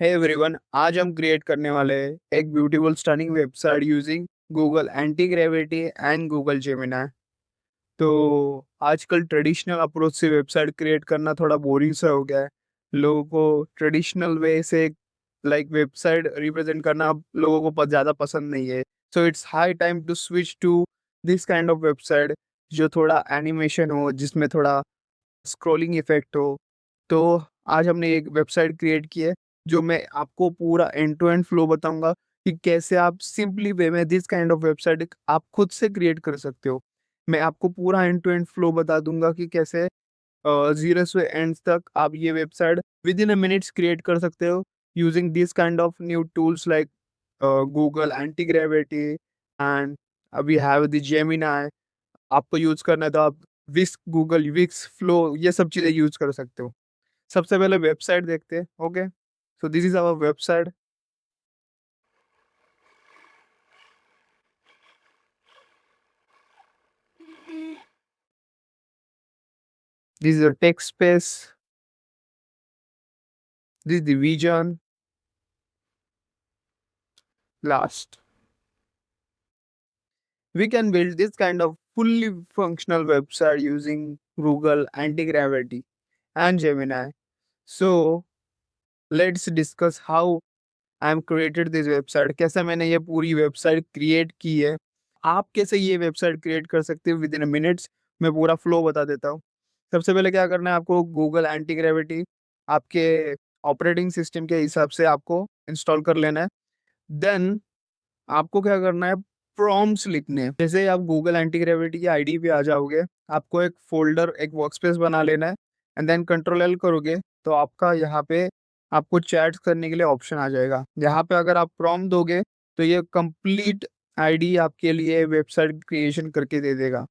Hey everyone, आज हम create करने वाले हैं एक beautiful stunning website using Google anti gravity and Google Gemini. तो आजकल ट्रेडिशनल अप्रोच से वेबसाइट क्रिएट करना थोड़ा बोरिंग सा हो गया है। लोगों को ट्रेडिशनल वे से वेबसाइट रिप्रेजेंट करना अब लोगों को ज़्यादा पसंद नहीं है। So it's high time to switch to this kind of website जो थोड़ा एनिमेशन हो, जिसमें थोड़ा स्क्रॉलिंग इफेक्ट हो। तो आज हमने एक वेबसाइट क्रिएट की है जो मैं आपको पूरा एंड टू एंड फ्लो बताऊंगा कि कैसे आप सिंपली वे में दिस काइंड ऑफ वेबसाइट आप खुद से क्रिएट कर सकते हो। मैं आपको पूरा एंड टू एंड फ्लो बता दूंगा कि कैसे जीरो से एंड तक आप ये website within a minutes create कर सकते हो using this kind of new tools like Google anti gravity and we have the Gemini. आपको यूज करना है तो आप विस्क, गूगल विक्स, फ्लो ये सब चीजें यूज कर सकते हो। सबसे पहले वेबसाइट देखते हैं। Okay, so this is our website. This is a text space, this is the vision last. We can build this kind of fully functional website using Google Anti-Gravity and Gemini. So let's discuss how I am created this website, कैसे मैंने ये पूरी website create की है। आप कैसे ये website create कर सकते हो विद इन मिनट्स, मैं पूरा फ्लो बता देता हूँ। सबसे पहले क्या करना है, आपको गूगल एंटी ग्रेविटी आपके ऑपरेटिंग सिस्टम के हिसाब से आपको इंस्टॉल कर लेना है। देन आपको क्या करना है, प्रॉम्प्ट्स लिखने हैं। जैसे ही आप गूगल एंटी ग्रेविटी की आईडी पे आ जाओगे, आपको एक फोल्डर, एक वर्कस्पेस बना लेना है एंड देन कंट्रोल एल करोगे तो आपका यहाँ पे आपको चैट करने के लिए ऑप्शन आ जाएगा। यहाँ पे अगर आप प्रॉम्प्ट दोगे तो ये कंप्लीट आईडी आपके लिए वेबसाइट क्रिएशन करके दे देगा।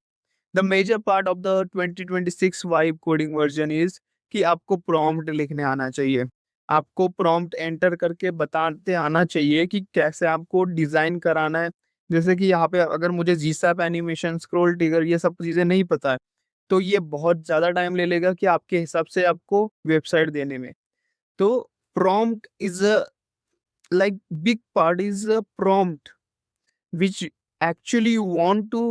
The major part of the 2026 vibe coding version is कि आपको प्रॉम्प्ट लिखने आना चाहिए। आपको प्रॉम्प्ट एंटर करके बताते आना चाहिए कि कैसे आपको डिजाइन कराना है। जैसे कि यहाँ पे अगर मुझे जीसैप एनिमेशन, स्क्रॉल ट्रिगर ये सब चीजें नहीं पता है तो ये बहुत ज्यादा टाइम ले लेगा कि आपके हिसाब से आपको वेबसाइट देने में। तो prompt is a big part is a prompt which actually you want to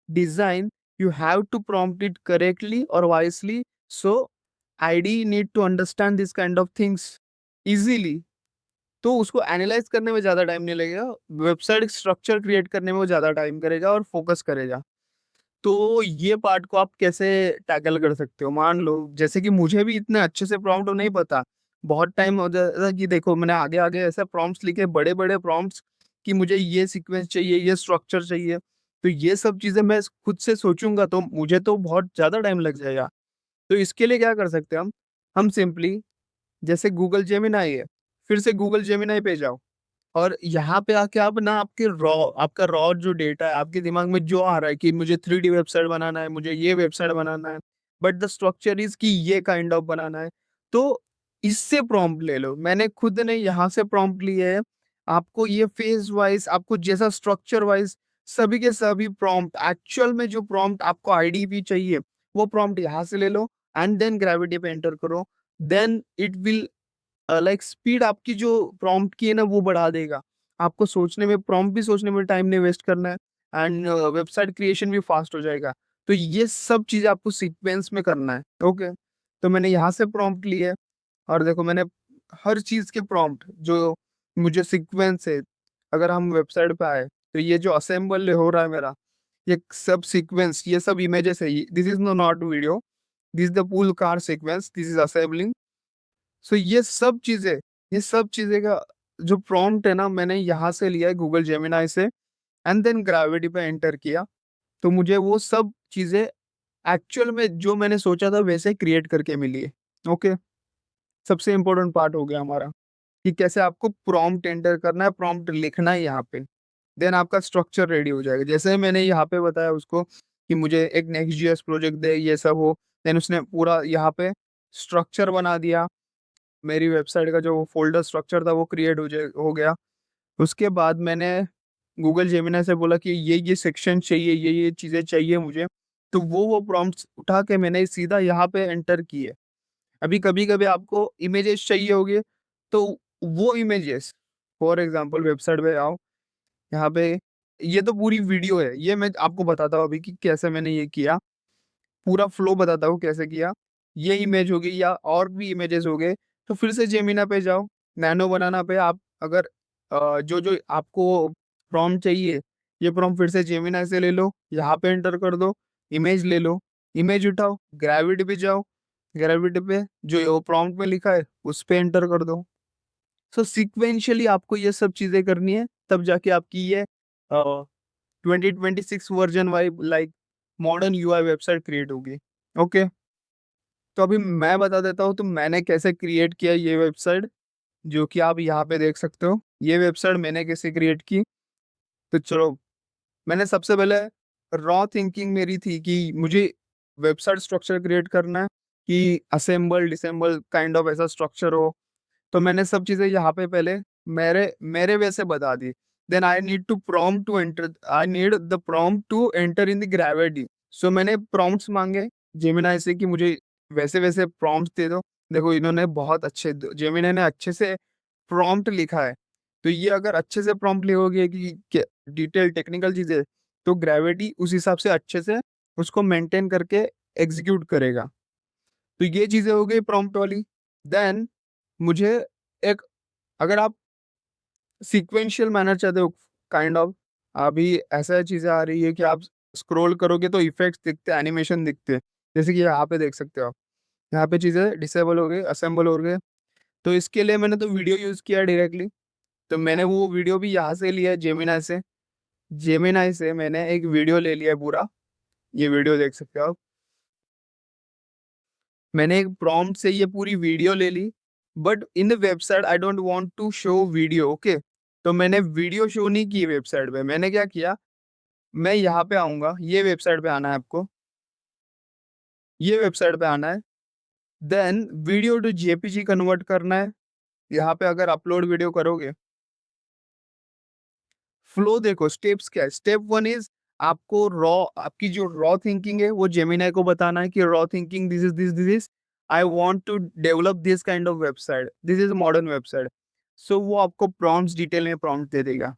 design. You have to prompt it correctly or wisely, so id need to understand this kind of things easily। तो उसको analyse करने में ज़्यादा time नहीं लगेगा, website structure create करने में वो ज़्यादा टाइम करेगा और फोकस करेगा। तो ये पार्ट को आप कैसे टैकल कर सकते हो, मान लो जैसे कि मुझे भी इतने अच्छे से प्रॉम्प्ट नहीं पता। बहुत टाइम हो जाता कि देखो मैंने आगे आगे ऐसे प्रॉम्प्ट्स लिखे, बड़े बड़े प्रॉम्प्ट्स कि मुझे ये सीक्वेंस चाहिए, ये स्ट्रक्चर चाहिए। तो ये सब चीज़ें मैं खुद से सोचूंगा तो मुझे तो बहुत ज़्यादा टाइम लग जाएगा। तो इसके लिए क्या कर सकते हैं हम सिंपली जैसे गूगल जेमिनाई है, फिर से गूगल जेमिनाई पे जाओ और यहाँ पे आके आप ना आपका रॉ जो डेटा है आपके दिमाग में जो आ रहा है कि मुझे 3D वेबसाइट बनाना है, मुझे ये वेबसाइट बनाना है, बट द स्ट्रक्चर इज कि ये काइंड ऑफ बनाना है। तो इससे प्रॉम्प्ट ले लो, मैंने खुद ने यहाँ से प्रॉम्प्ट लिए है। आपको ये फेज वाइज, आपको जैसा स्ट्रक्चर वाइज सभी के सभी प्रॉम्प्ट, एक्चुअल में जो प्रॉम्प्ट आपको आईडी भी चाहिए वो प्रॉम्प्ट यहाँ से ले लो एंड देन ग्रेविटी पे एंटर करो। देन इट विल स्पीड आपकी जो प्रॉम्प्ट की है ना वो बढ़ा देगा। आपको सोचने में, प्रॉम्प्ट भी सोचने में टाइम नहीं वेस्ट करना है एंड वेबसाइट क्रिएशन भी फास्ट हो जाएगा। तो ये सब चीज़ आपको सीक्वेंस में करना है। ओके, तो मैंने यहाँ से प्रॉम्प्ट लिए और देखो मैंने हर चीज़ के प्रॉम्प्ट जो मुझे सीक्वेंस है, अगर हम वेबसाइट पे आए तो ये जो असेंबल हो रहा है मेरा, ये सब सीक्वेंस, ये सब इमेजेस है, this is not video, this is the pull car sequence, this is assembling. So ये सब चीजें का जो प्रॉम्प्ट है ना मैंने यहाँ से लिया है गूगल जेमिनाई से एंड देन ग्रेविटी पे एंटर किया। तो मुझे वो सब चीजें एक्चुअल में जो मैंने सोचा था वैसे क्रिएट करके मिली है। ओके, सबसे इम्पोर्टेंट पार्ट हो गया हमारा कि कैसे आपको प्रॉम्प्ट एंटर करना है, प्रॉम्प्ट लिखना है यहाँ पे। देन आपका स्ट्रक्चर रेडी हो जाएगा। जैसे मैंने यहाँ पे बताया उसको कि मुझे एक नेक्स्ट जीएस प्रोजेक्ट दे, ये सब हो। देन उसने पूरा यहाँ पे स्ट्रक्चर बना दिया। मेरी वेबसाइट का जो फ़ोल्डर स्ट्रक्चर था वो क्रिएट हो गया। उसके बाद मैंने गूगल जेमिनी से बोला कि ये सेक्शन चाहिए, ये चीज़ें चाहिए मुझे। तो वो प्रॉम्प्ट्स उठा के मैंने सीधा यहाँ पे एंटर किए। अभी कभी-कभी आपको इमेजेस चाहिए होंगे तो वो इमेजेस, फॉर एग्जांपल वेबसाइट पे आओ, यहाँ पे ये तो पूरी वीडियो है, ये मैं आपको बताता हूँ अभी कि कैसे मैंने ये किया, पूरा फ्लो बताता हूँ कैसे किया। ये इमेज होगी या और भी इमेजेस हो गए, तो फिर से जेमिना पे जाओ, नैनो बनाना पे आप अगर जो जो आपको प्रॉम्प्ट चाहिए, ये प्रॉम्प्ट फिर से जेमिना से ले लो, यहाँ पे एंटर कर दो, इमेज ले लो, इमेज उठाओ, ग्रेविटी पे जाओ, ग्रेविटी पे जो प्रॉम्प्ट में लिखा है उस पे एंटर कर दो। सो सिक्वेंशियली आपको ये सब चीजें करनी है, तब जाके आपकी ये 2026 version why like modern UI website create होगी। ओके, तो अभी मैं बता देता हूँ तो मैंने कैसे क्रिएट किया ये वेबसाइट, जो कि आप यहाँ पे देख सकते हो। ये वेबसाइट मैंने कैसे क्रिएट की, तो चलो, मैंने सबसे पहले रॉ थिंकिंग मेरी थी कि मुझे वेबसाइट स्ट्रक्चर क्रिएट करना है, कि असेंबल डिसेंबल काइंड ऑफ ऐसा स्ट्रक्चर हो। तो मैंने सब चीजें यहाँ पे पहले मेरे मेरे वैसे बता दी। Then I need to prompt to enter, I need the prompt to enter in the gravity. So मैंने प्रॉम्प्ट्स मांगे जेमिनाई से कि मुझे वैसे वैसे प्रॉम्प्ट्स दे दो। देखो इन्होंने बहुत अच्छे, जेमिनाई ने अच्छे से प्रॉम्प्ट लिखा है। तो ये अगर अच्छे से प्रॉम्प्ट लिखोगे कि डिटेल टेक्निकल चीजें, तो ग्रेविटी उस हिसाब से अच्छे से उसको मेंटेन करके एग्जीक्यूट करेगा। तो ये चीजें हो गई प्रॉम्प्ट वाली। देन मुझे एक, अगर आप सीक्वेंशियल मैनर चाहते हो काइंड ऑफ, अभी ऐसा चीजें आ रही है कि आप स्क्रॉल करोगे तो इफेक्ट्स दिखते हैं, एनिमेशन दिखते हैं, जैसे कि यहाँ पे देख सकते हो आप, यहाँ पे चीजें डिसेबल हो गई, असेंबल हो गए। तो इसके लिए मैंने तो वीडियो यूज किया डायरेक्टली। तो मैंने वो वीडियो भी यहाँ से लिया है, जेमिनाई से। जेमिनाई से मैंने एक वीडियो ले लिया है पूरा, ये वीडियो देख सकते हो आप। मैंने एक प्रॉम्प्ट से ये पूरी वीडियो ले ली, but in the website I don't want to show video. Okay, तो मैंने वीडियो शो नहीं की वेबसाइट पे। मैंने क्या किया, मैं यहाँ पे आऊंगा, ये वेबसाइट पे आना है आपको, ये वेबसाइट पे आना है। Then video to JPG convert करना है। यहाँ पे अगर अपलोड वीडियो करोगे, फ्लो देखो, स्टेप्स क्या है। स्टेप वन इज, आपको रॉ, आपकी जो रॉ थिंकिंग है वो जेमिनाई को बताना है कि raw thinking this is I want to develop this kind of website, this is modern website. So वो आपको प्रॉम्प्ट्स डिटेल में प्रॉम्प्ट दे देगा।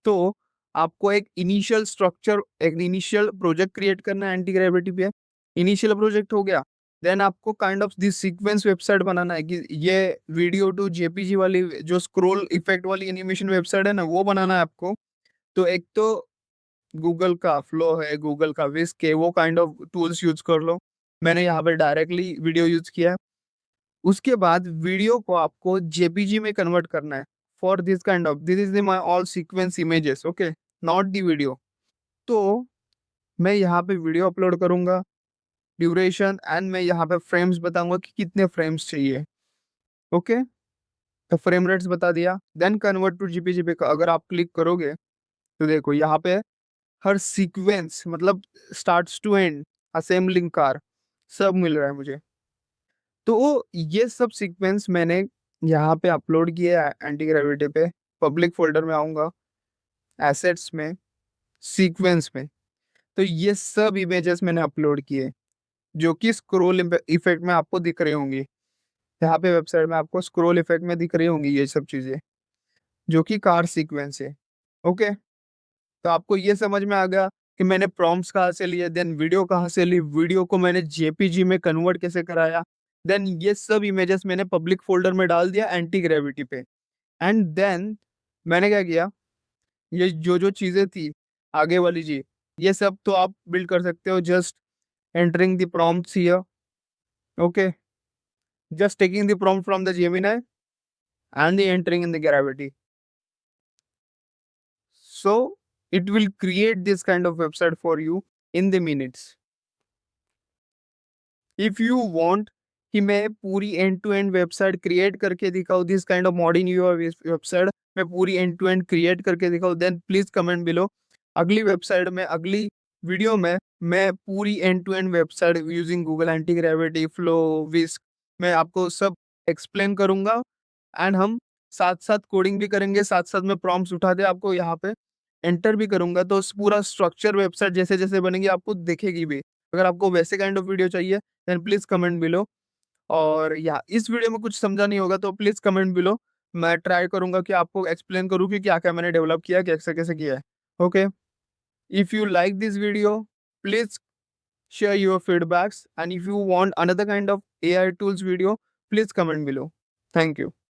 तो आपको एक इनिशियल स्ट्रक्चर, एक इनिशियल प्रोजेक्ट क्रिएट करना है एंटी ग्रेविटी पे। इनिशियल प्रोजेक्ट हो गया, देन आपको kind of this sequence website बनाना है, कि ये वीडियो टू जेपीजी वाली जो स्क्रोल इफेक्ट वाली एनिमेशन वेबसाइट है ना, वो बनाना है आपको। तो एक तो गूगल का फ्लो है, गूगल का विस्क है, वो काइंड ऑफ टूल्स यूज कर लो। मैंने यहाँ पे डायरेक्टली वीडियो यूज किया है। उसके बाद वीडियो को आपको जेपीजी में कन्वर्ट करना है। For this kind of, this is my all sequence images, okay, not the video. तो मैं यहाँ पे वीडियो अपलोड करूंगा, ड्यूरेशन, एंड मैं यहाँ पे फ्रेम्स बताऊंगा कि कितने फ्रेम्स चाहिए। ओके, तो फ्रेम रेट्स बता दिया। देन कन्वर्ट टू जीपीजी पे अगर आप क्लिक करोगे, तो देखो यहाँ पे हर सीक्वेंस, मतलब starts to end, assembling car, सब मिल रहा है मुझे। तो ये सब सीक्वेंस मैंने यहाँ पे अपलोड किया है एंटी ग्रेविटी पे। पब्लिक फोल्डर में आऊंगा, एसेट्स में, सीक्वेंस में। तो ये सब इमेजेस मैंने अपलोड किए, जो कि स्क्रोल इफेक्ट में आपको दिख रही होंगी। यहाँ पे वेबसाइट में आपको स्क्रोल इफेक्ट में दिख रही होंगी ये सब चीजें, जो कि कार सीक्वेंस है। ओके, तो आपको ये समझ में आ गया कि मैंने प्रॉम्प्ट्स कहाँ से लिए, देन वीडियो कहाँ से ली, वीडियो को मैंने जेपीजी में कन्वर्ट कैसे कराया, देन ये सब इमेजेस मैंने पब्लिक फोल्डर में डाल दिया एंटी ग्रेविटी पे। एंड देन मैंने क्या किया, ये जो जो चीजें थी आगे वाली जी, ये सब तो आप बिल्ड कर सकते हो, just entering the prompts here. Okay, just taking the prompt from the Gemini and the entering in the gravity. So it will create this kind of website for you in the minutes. If you want कि मैं पूरी end to end website create करके दिखाऊँ, this kind of modern UI website मैं पूरी end to end create करके दिखाऊँ, then please comment below. अगली वेबसाइट में, अगली वीडियो में मैं पूरी end to end website using Google anti gravity, flow, whisk, मैं आपको सब एक्सप्लेन करूंगा। एंड हम साथ साथ कोडिंग भी करेंगे, साथ साथ में प्रॉम्प्ट्स उठा दे आपको यहाँ पे एंटर भी करूंगा, तो पूरा स्ट्रक्चर वेबसाइट जैसे जैसे बनेगी आपको दिखेगी भी। अगर आपको वैसे काइंड ऑफ वीडियो चाहिए, देन प्लीज कमेंट बिलो। और या इस वीडियो में कुछ समझा नहीं होगा तो प्लीज कमेंट बिलो, मैं ट्राई करूंगा कि आपको एक्सप्लेन करूँ कि क्या क्या मैंने डेवलप किया, कैसे कैसे किया है। Okay, if you like this video, please share your feedbacks, and if you want another kind of AI tools video, please comment below. Thank you.